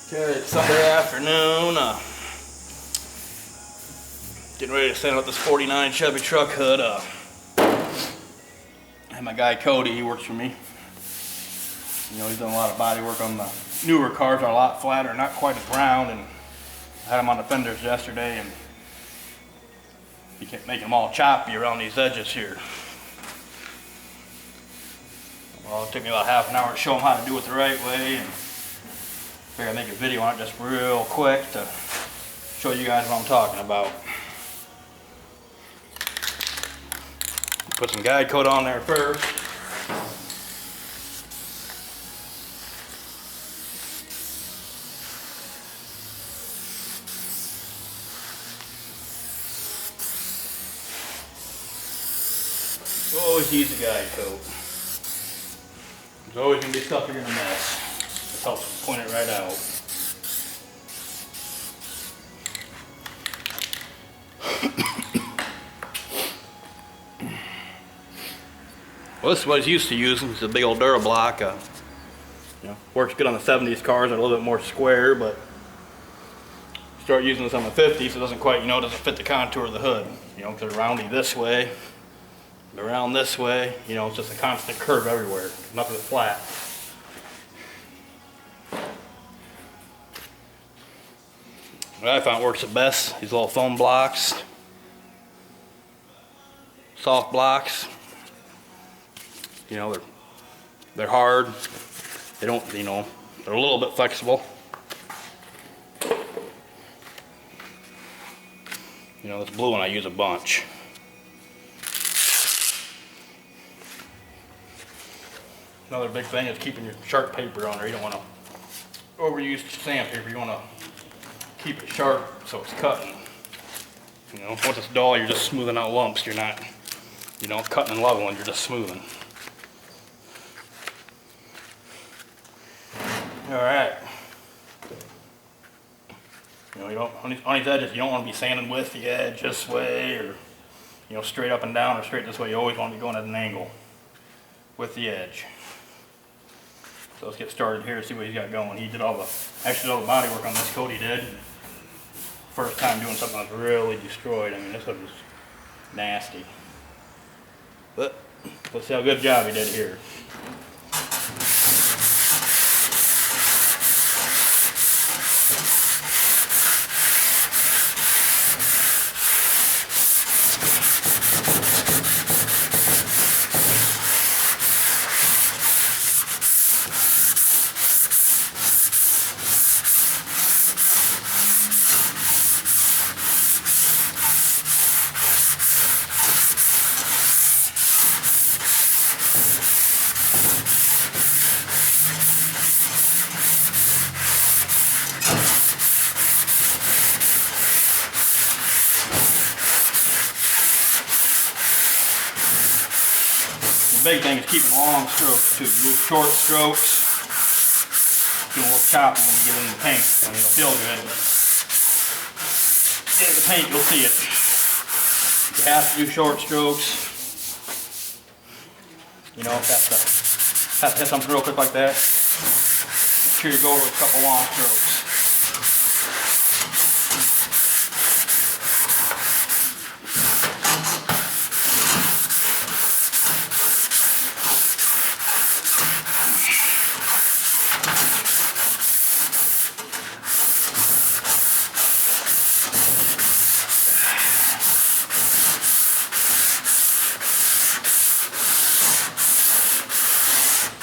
Okay, it's Sunday afternoon. Getting ready to stand up this 49 Chevy truck hood. I have my guy Cody, he works for me. You know, he's done a lot of body work on the newer cars, are a lot flatter, not quite as round, and I had him on the fenders yesterday, and he kept making them all choppy around these edges here. Well, it took me about half an hour to show him how to do it the right way, and figured I'd make a video on it just real quick to show you guys what I'm talking about. Put some guide coat on there first. Always use a guide coat. There's always going to be stuff you're going to miss. This helps point it right out. Well, this is what he's used to using. It's a big old Durablock. You know, works good on the 70s cars. They're a little bit more square, but start using this on the 50s, it doesn't quite, doesn't fit the contour of the hood. You know, because they're roundy this way, around this way. You know, it's just a constant curve everywhere. Nothing flat. What I found works the best, these little foam blocks, soft blocks. You know, they're hard. They don't, they're a little bit flexible. You know, this blue one I use a bunch. Another big thing is keeping your sharp paper on there. You don't want to overuse sandpaper. You want to keep it sharp so it's cutting. You know, once it's dull, you're just smoothing out lumps. You're not, cutting and leveling. You're just smoothing. All right. You don't on these edges. You don't want to be sanding with the edge this way, or straight up and down, or straight this way. You always want to be going at an angle with the edge. So let's get started here and see what he's got going. He did all the body work on this coat. He did. First time doing something that's really destroyed. I mean, this one was nasty. But let's see how good a job he did here. The big thing is keeping long strokes too. Do short strokes. It's a little choppy when you get into the paint. I mean, it'll feel good, but get in the paint, you'll see it. You have to do short strokes. You know, if you have to hit something real quick like that, make sure you go over with a couple long strokes.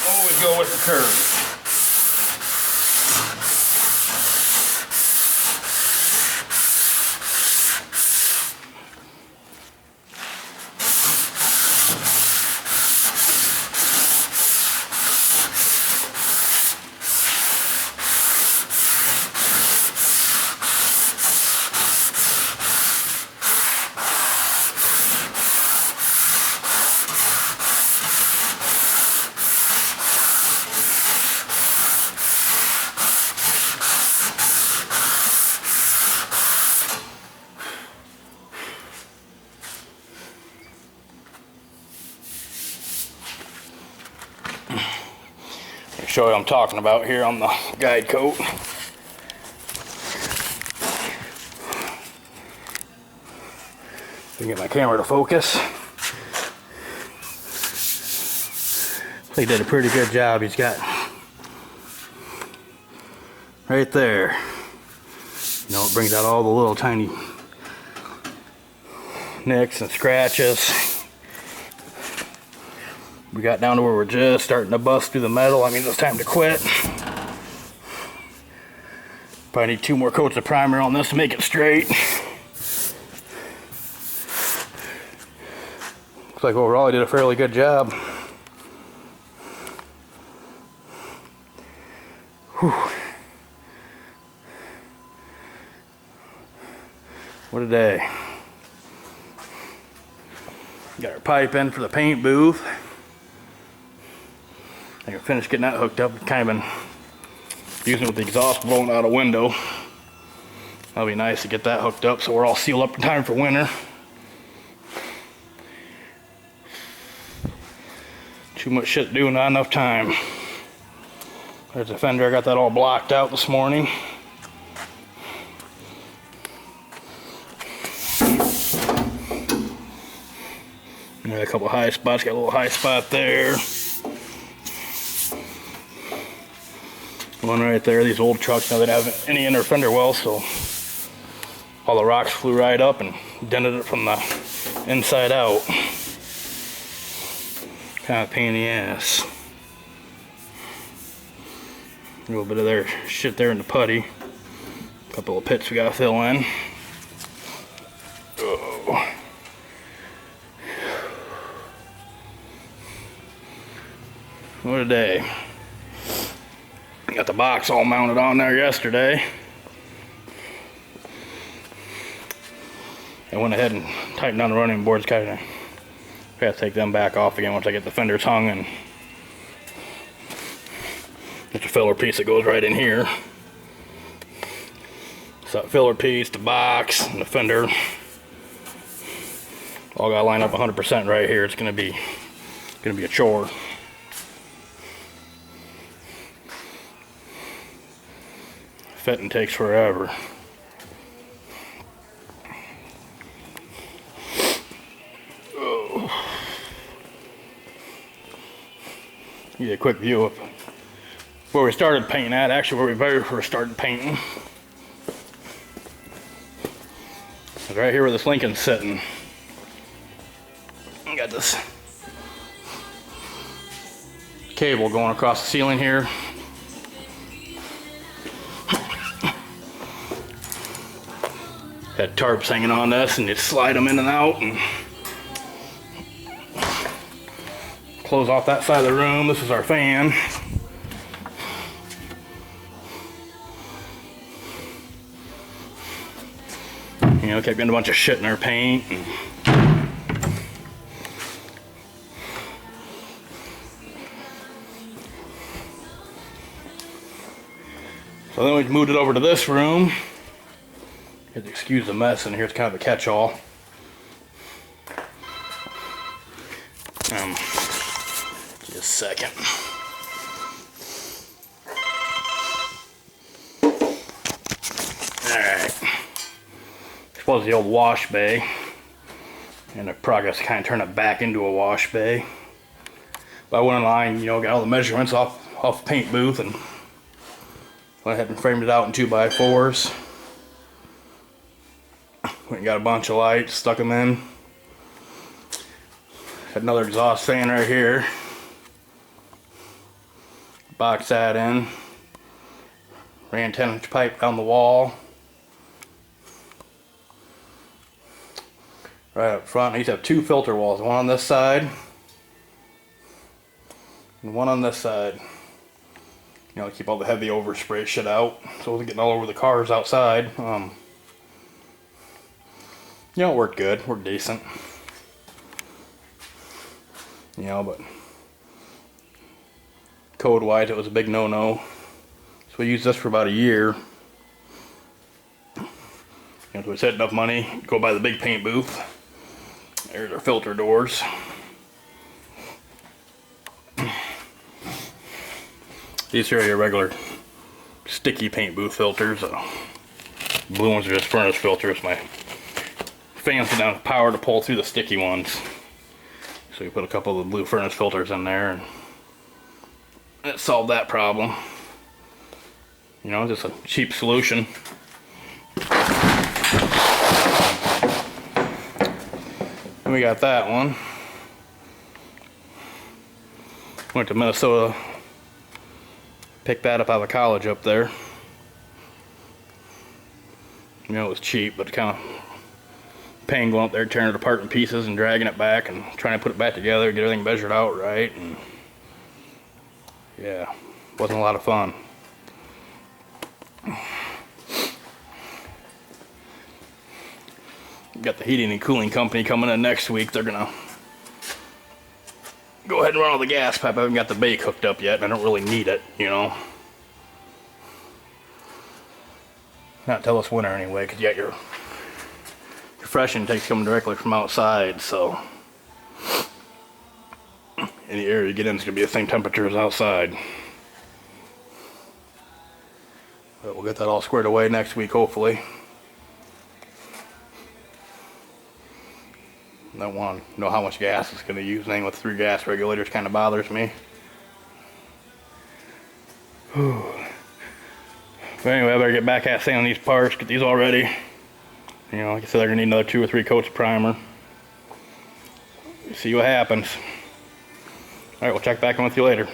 Always go with the curve. Show you what I'm talking about here on the guide coat. to get my camera to focus. He did a pretty good job. He's got right there. You know, it brings out all the little tiny nicks and scratches. We got down to where we're just starting to bust through the metal. I mean, it's time to quit. Probably need 2 more coats of primer on this to make it straight. Looks like overall I did a fairly good job. Whew. What a day. Got our pipe in for the paint booth. I can finish getting that hooked up. Kind of been using it with the exhaust blowing out a window. That'll be nice to get that hooked up so we're all sealed up in time for winter. Too much shit to do, not enough time. There's a fender. I got that all blocked out this morning. Got a couple high spots. Got a little high spot there. One right there. These old trucks, now they don't have any inner fender wells, so all the rocks flew right up and dented it from the inside out. Kind of a pain in the ass. A little bit of their shit there in the putty. A couple of pits we gotta fill in. Oh. What a day. Got the box all mounted on there yesterday. I went ahead and tightened down the running boards, kind of. I have to take them back off again once I get the fenders hung, and it's a filler piece that goes right in here. So that filler piece, the box, and the fender all gotta line up 100% right here. It's gonna be a chore. Fitting takes forever. Oh. Get a quick view of where we started painting at. Actually, where we very first started painting. It's right here where this Lincoln's sitting. I got this cable going across the ceiling here. Had tarps hanging on this, and you slide them in and out and close off that side of the room. This is our fan. You know, kept getting a bunch of shit in our paint. So then we moved it over to this room. You have to excuse the mess in here, it's kind of a catch-all. Just a second. Alright. This was the old wash bay. And the progress kind of turned it back into a wash bay. But I went online, you know, got all the measurements off the paint booth and went ahead and framed it out in 2x4s. Went and got a bunch of lights, stuck them in. Had another exhaust fan right here. Box that in. Ran 10-inch pipe down the wall. Right up front, these have 2 filter walls. One on this side and one on this side. You know, to keep all the heavy overspray shit out, so it wasn't getting all over the cars outside. You know, it worked good, worked decent. You know, but code-wise, it was a big no-no. So we used this for about a year. You know, so we set enough money, go buy the big paint booth. There's our filter doors. These are your regular sticky paint booth filters. Blue ones are just furnace filters. My fans don't have power to pull through the sticky ones. So we put a couple of the blue furnace filters in there, and it solved that problem. You know, just a cheap solution. And we got that one. Went to Minnesota, picked that up out of college up there. You know, it was cheap, but kind of pain going up there, tearing it apart in pieces and dragging it back and trying to put it back together, get everything measured out right, and yeah, wasn't a lot of fun. Got the heating and cooling company coming in next week. They're gonna go ahead and run all the gas pipe. I haven't got the bake hooked up yet, and I don't really need it, you know. Not until this winter anyway, because you got your fresh intake's coming directly from outside, so any air you get in is going to be the same temperature as outside. But we'll get that all squared away next week, hopefully. I don't want to know how much gas it's going to use. Anything with 3 gas regulators kind of bothers me. Whew. But anyway, I better get back at sanding these parts, get these all ready. You know, like I said, they're going to need another 2 or 3 coats of primer. See what happens. Alright, we'll check back in with you later.